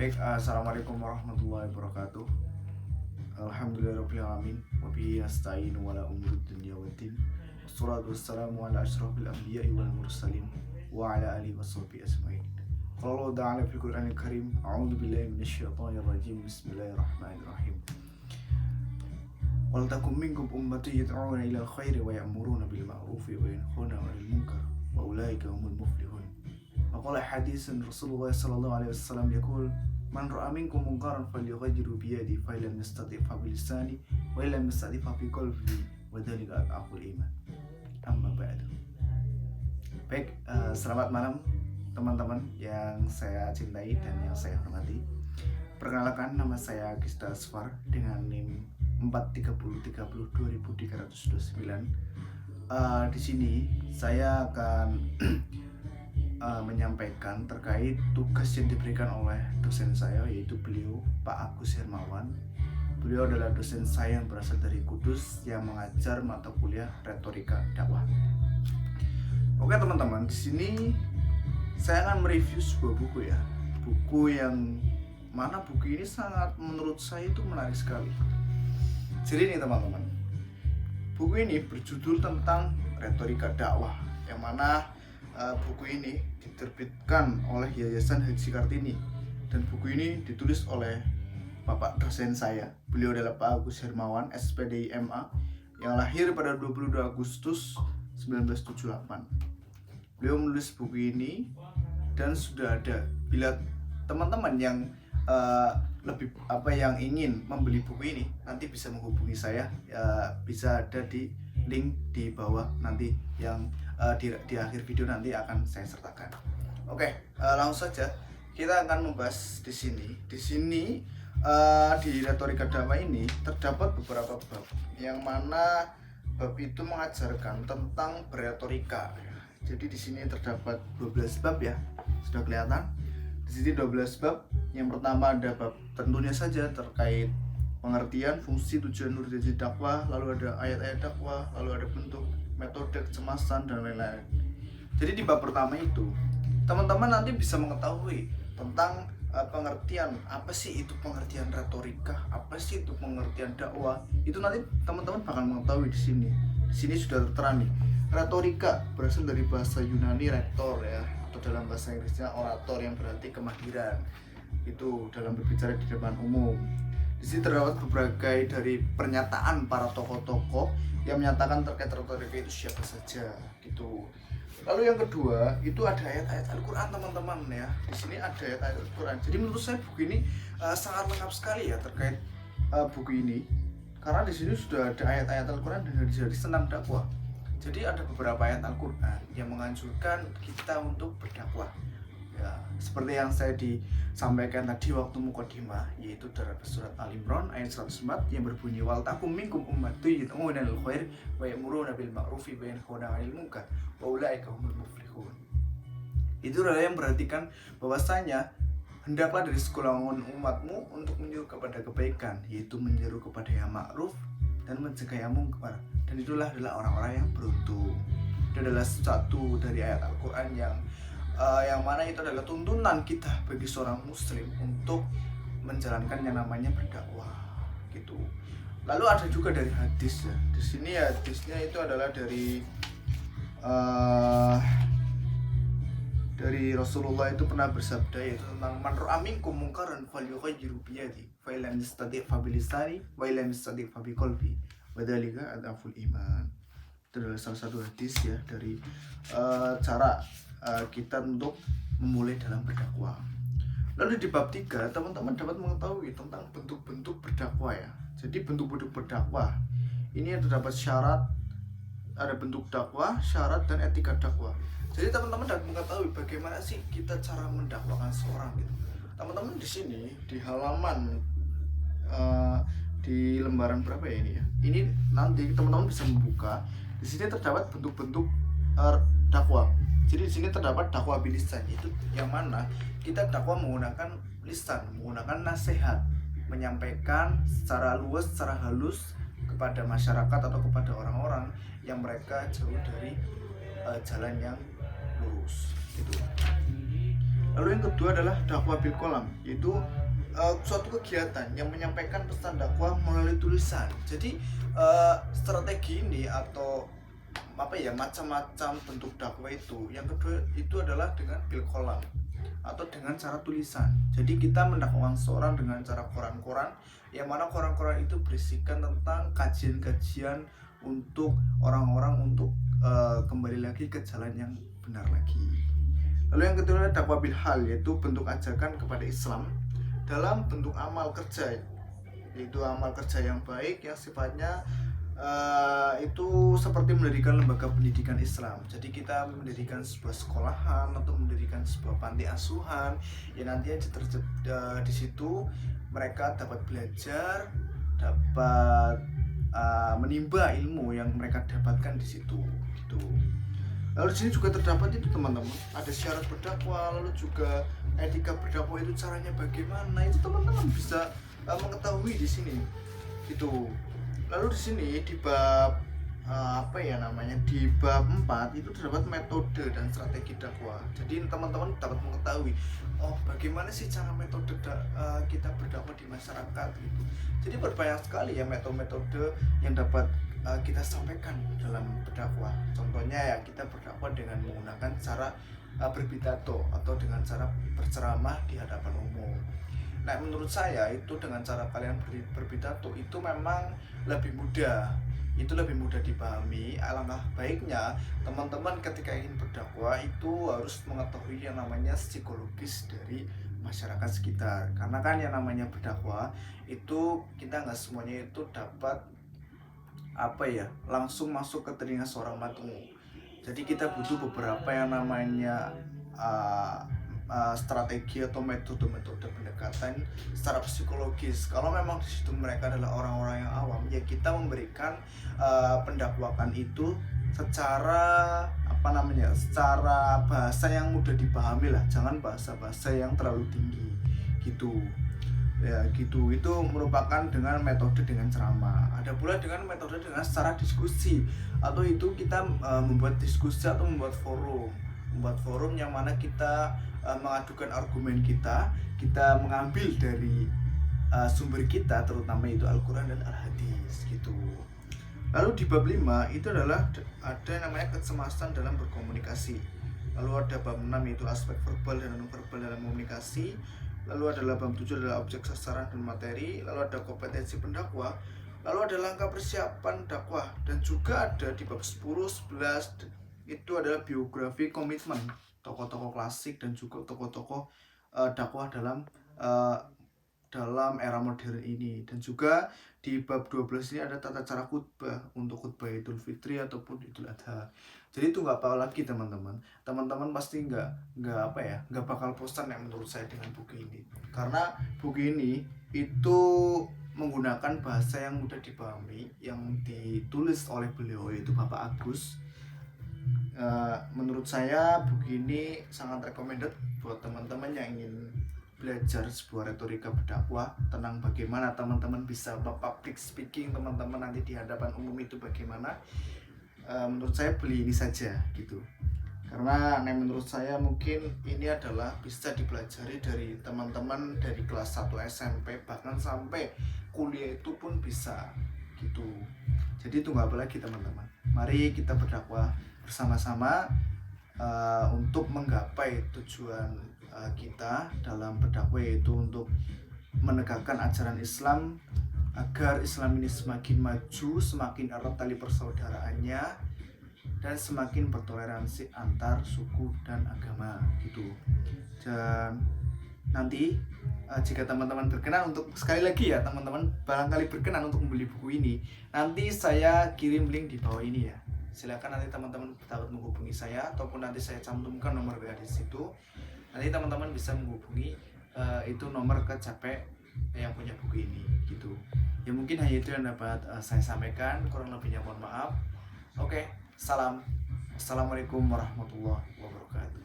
Assalamualaikum warahmatullahi wabarakatuh. Alhamdulillahirrahmanirrahim. Wabihi nasta'in wala umurud dunya waddin. Wassalatu wassalamu ala ashrafil anbiya'i wal mursalin wa ala alihi washabihi ajmain. Qala Allah ta'ala fil Qur'anil Karim, a'udzu billahi minasyaitonir rajim. Bismillahirrahmanirrahim. Wal takum minkum ummatun yad'una ilal khairi wa ya'muruna bil ma'rufi wa yanhauna 'anil munkar wa ulaika humul muflihun. Waqala hadisun Rasulullah sallallahu alaihi wasallam yaqul man ra'a minkum munkaran falyughayyirhu bi yadihi fa illam yastati' fa bi lisanihi wa illam yastati' fa bi qalbihi wa dzalika adhaful iman. Amma ba'du. Baik, selamat malam teman-teman yang saya cintai dan yang saya hormati. Perkenalkan, nama saya Gista Asfar dengan NIM 430302329. Di sini saya akan menyampaikan terkait tugas yang diberikan oleh dosen saya, yaitu beliau Pak Agus Hermawan. Beliau adalah dosen saya yang berasal dari Kudus yang mengajar mata kuliah retorika dakwah. Oke teman-teman, di sini saya akan mereview sebuah buku ya. Buku yang mana buku ini sangat menurut saya itu menarik sekali. Jadi nih teman-teman, buku ini berjudul tentang retorika dakwah, yang mana buku ini diterbitkan oleh Yayasan Haji Kartini, dan buku ini ditulis oleh Bapak dosen saya. Beliau adalah Pak Agus Hermawan, SPDI MA, yang lahir pada 22 Agustus 1978. Beliau menulis buku ini dan sudah ada. Bila teman-teman yang yang ingin membeli buku ini, nanti bisa menghubungi saya. Bisa ada di link di bawah nanti, yang di akhir video nanti akan saya sertakan. Oke, langsung saja kita akan membahas di sini. Di sini di retorika dakwah ini terdapat beberapa bab, yang mana bab itu mengajarkan tentang beretorika. Jadi di sini terdapat 12 bab ya, sudah kelihatan. Di sini 12 bab. Yang pertama ada bab tentunya saja terkait pengertian, fungsi, tujuan, urgensi dakwah, lalu ada ayat-ayat dakwah, lalu ada bentuk, metode, kecemasan, dan lain-lain. Jadi di bab pertama itu teman-teman nanti bisa mengetahui tentang pengertian apa sih itu pengertian retorika, apa sih itu pengertian dakwah. Itu nanti teman-teman bakal mengetahui di sini. Di sini sudah tertera nih. Retorika berasal dari bahasa Yunani retor ya, atau dalam bahasa Inggrisnya orator, yang berarti kemahiran itu dalam berbicara di depan umum. Di sini terdapat berbagai dari pernyataan para tokoh-tokoh yang menyatakan terkait retorika itu siapa saja gitu. Lalu yang kedua itu ada ayat-ayat Al-Quran teman-teman ya. Di sini ada ayat-ayat Al-Quran. Jadi menurut saya buku ini sangat lengkap sekali ya terkait buku ini, karena di sini sudah ada ayat-ayat Al-Quran dan hadis tentang dakwah. Jadi ada beberapa ayat Al-Quran yang menganjurkan kita untuk berdakwah. Ya, seperti yang saya disampaikan tadi waktu mukadimah, yaitu dari surat Al-Imran ayat 104 yang berbunyi wal takum minkum ummatun yad'una ilal khair wa ya'muruna bil ma'rufi wa yanhauna 'anil munkar wa ulaika humul muflihun. Itu adalah yang berartikan bahwasanya hendaklah dari segolongan umatmu untuk menyuruh kepada kebaikan, yaitu menyeru kepada yang ma'ruf dan mencegah yang munkar, dan itulah adalah orang-orang yang beruntung. Itu adalah satu dari ayat Al-Quran yang mana itu adalah tuntunan kita bagi seorang muslim untuk menjalankan yang namanya berdakwah gitu. Lalu ada juga dari hadis ya. Di sini hadisnya itu adalah dari Rasulullah itu pernah bersabda, yaitu tentang man ra'a minkum munkaran falyughayyirhu bi yadihi fa illam yastati' fa bi lisanihi wa illam yastati' fa bi qalbihi wa dzalika adhaful iman. Itu adalah salah satu hadis ya dari cara kita untuk memulai dalam berdakwah. Lalu di bab 3 teman-teman dapat mengetahui tentang bentuk-bentuk berdakwah ya. Jadi bentuk-bentuk berdakwah ini terdapat syarat, ada bentuk dakwah, syarat, dan etika dakwah. Jadi teman-teman dapat mengetahui bagaimana sih kita cara mendakwakan seorang gitu. Teman-teman di sini di halaman di lembaran berapa ya ini ya? Ini nanti teman-teman bisa membuka. Di sini terdapat bentuk-bentuk dakwah. Jadi di sini terdapat dakwah bilisan, itu yang mana kita dakwah menggunakan lisan, menggunakan nasihat, menyampaikan secara luas, secara halus kepada masyarakat atau kepada orang-orang yang mereka jauh dari jalan yang lurus gitu. Lalu yang kedua adalah dakwah bil qalam, yaitu suatu kegiatan yang menyampaikan pesan dakwah melalui tulisan. Jadi strategi ini atau macam-macam bentuk dakwah itu. Yang kedua itu adalah dengan bil qalam atau dengan cara tulisan. Jadi kita mendakwakan seorang dengan cara koran-koran, yang mana koran-koran itu berisikan tentang kajian-kajian untuk orang-orang untuk kembali lagi ke jalan yang benar lagi. Lalu yang kedua adalah dakwah bil hal, yaitu bentuk ajakan kepada Islam dalam bentuk amal kerja, yaitu amal kerja yang baik yang sifatnya itu seperti mendirikan lembaga pendidikan Islam. Jadi kita mendirikan sebuah sekolahan atau mendirikan sebuah panti asuhan yang nantinya di situ mereka dapat belajar, dapat menimba ilmu yang mereka dapatkan di situ gitu. Lalu di sini juga terdapat itu teman-teman, ada syarat berdakwah, lalu juga etika berdakwah itu caranya bagaimana, itu teman-teman bisa mengetahui di sini gitu. Lalu di sini di bab di bab 4 itu terdapat metode dan strategi dakwah. Jadi teman-teman dapat mengetahui bagaimana sih cara metode kita berdakwah di masyarakat gitu. Jadi berbanyak sekali ya metode yang dapat kita sampaikan dalam berdakwah. Contohnya ya kita berdakwah dengan menggunakan cara berpidato atau dengan cara berceramah di hadapan umum. Nah, menurut saya itu dengan cara kalian berpidato itu memang lebih mudah. Itu lebih mudah dipahami. Alangkah baiknya teman-teman ketika ingin berdakwah itu harus mengetahui yang namanya psikologis dari masyarakat sekitar. Karena kan yang namanya berdakwah itu kita nggak semuanya itu dapat langsung masuk ke telinga seorang makmum. Jadi kita butuh beberapa yang namanya strategi atau metode-metode pendekatan secara psikologis. Kalau memang di situ mereka adalah orang-orang yang awam, ya kita memberikan pendakwakan itu secara secara bahasa yang mudah dipahami lah, jangan bahasa-bahasa yang terlalu tinggi gitu. Ya gitu, itu merupakan dengan metode dengan ceramah. Ada pula dengan metode dengan secara diskusi, atau itu kita membuat diskusi atau membuat forum yang mana kita mengadukan argumen kita mengambil dari sumber kita, terutama itu Al-Quran dan Al-Hadis gitu. Lalu di bab 5 itu adalah ada yang namanya kecemasan dalam berkomunikasi. Lalu ada bab 6 yaitu aspek verbal dan non-verbal dalam komunikasi. Lalu ada bab 7 adalah objek, sasaran, dan materi. Lalu ada kompetensi pendakwah. Lalu ada langkah persiapan dakwah. Dan juga ada di bab 10, 11 itu adalah biografi komitmen tokoh-tokoh klasik dan juga tokoh-tokoh dakwah dalam era modern ini. Dan juga di bab 12 ini ada tata cara khutbah untuk khutbah Idul Fitri ataupun Idul Adha. Jadi itu nggak apa lagi teman-teman pasti nggak bakal bosan yang menurut saya dengan buku ini, karena buku ini itu menggunakan bahasa yang mudah dipahami yang ditulis oleh beliau yaitu Bapak Agus. Menurut saya buku ini sangat recommended buat teman-teman yang ingin belajar sebuah retorika berdakwah tentang bagaimana teman-teman bisa public speaking teman-teman nanti di hadapan umum itu bagaimana. Menurut saya beli ini saja gitu, karena menurut saya mungkin ini adalah bisa dipelajari dari teman-teman dari kelas 1 SMP bahkan sampai kuliah itu pun bisa gitu. Jadi tunggu apa lagi teman-teman, mari kita berdakwah bersama-sama untuk menggapai tujuan kita dalam berdakwah, yaitu untuk menegakkan ajaran Islam agar Islam ini semakin maju, semakin erat tali persaudaraannya, dan semakin bertoleransi antar suku dan agama gitu. Dan nanti jika teman-teman berkenan untuk, sekali lagi ya teman-teman barangkali berkenan untuk membeli buku ini, nanti saya kirim link di bawah ini ya. Silakan nanti teman-teman dapat menghubungi saya, ataupun nanti saya cantumkan nomor WA di situ. Nanti teman-teman bisa menghubungi itu nomor ke capek yang punya buku ini gitu. Ya mungkin hanya itu yang dapat saya sampaikan, kurang lebihnya mohon maaf. Oke, salam. Assalamualaikum warahmatullahi wabarakatuh.